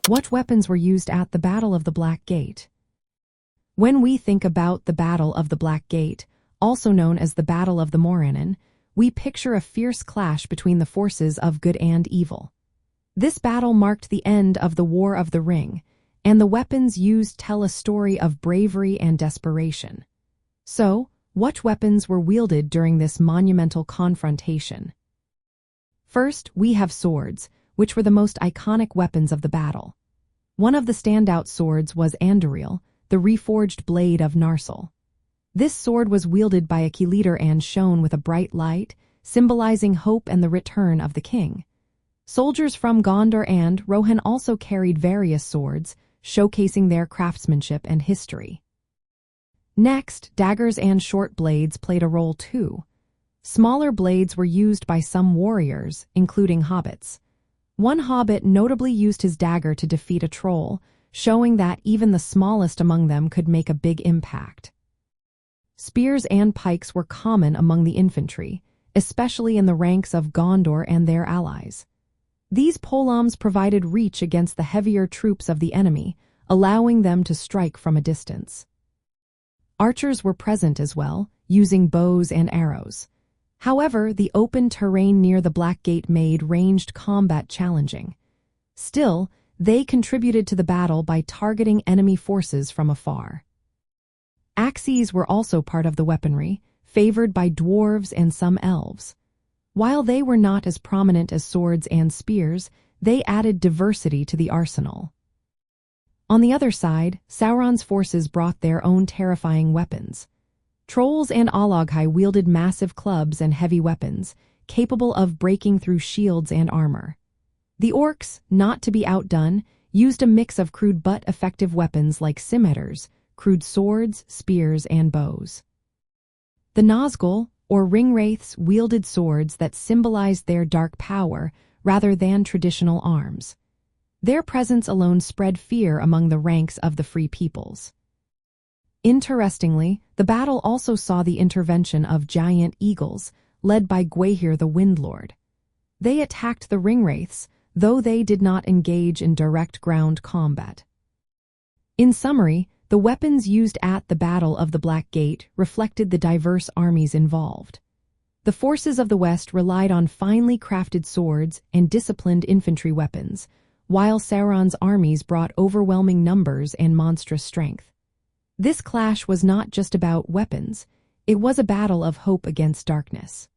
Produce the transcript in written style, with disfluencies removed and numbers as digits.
What weapons were used at the Battle of the Black Gate? When we think about the Battle of the Black Gate, also known as the Battle of the Morannon, we picture a fierce clash between the forces of good and evil. This battle marked the end of the War of the Ring, and the weapons used tell a story of bravery and desperation. So, what weapons were wielded during this monumental confrontation? First, we have swords, which were the most iconic weapons of the battle. One of the standout swords was Andúril, the reforged blade of Nazgûl. This sword was wielded by a key leader and shone with a bright light, symbolizing hope and the return of the king. Soldiers from Gondor and Rohan also carried various swords, showcasing their craftsmanship and history. Next, daggers and short blades played a role too. Smaller blades were used by some warriors, including hobbits. One hobbit notably used his dagger to defeat a troll, showing that even the smallest among them could make a big impact. Spears and pikes were common among the infantry, especially in the ranks of Gondor and their allies. These polearms provided reach against the heavier troops of the enemy, allowing them to strike from a distance. Archers were present as well, using bows and arrows. However, the open terrain near the Black Gate made ranged combat challenging. Still, they contributed to the battle by targeting enemy forces from afar. Axes were also part of the weaponry, favored by dwarves and some elves. While they were not as prominent as swords and spears, they added diversity to the arsenal. On the other side, Sauron's forces brought their own terrifying weapons. Trolls and Olaghai wielded massive clubs and heavy weapons, capable of breaking through shields and armor. The orcs, not to be outdone, used a mix of crude but effective weapons like scimitars, crude swords, spears, and bows. The Nazgûl, or ringwraiths, wielded swords that symbolized their dark power rather than traditional arms. Their presence alone spread fear among the ranks of the free peoples. Interestingly, the battle also saw the intervention of giant eagles, led by Gwaihir the Windlord. They attacked the ringwraiths, though they did not engage in direct ground combat. In summary, the weapons used at the Battle of the Black Gate reflected the diverse armies involved. The forces of the West relied on finely crafted swords and disciplined infantry weapons, while Sauron's armies brought overwhelming numbers and monstrous strength. This clash was not just about weapons, it was a battle of hope against darkness.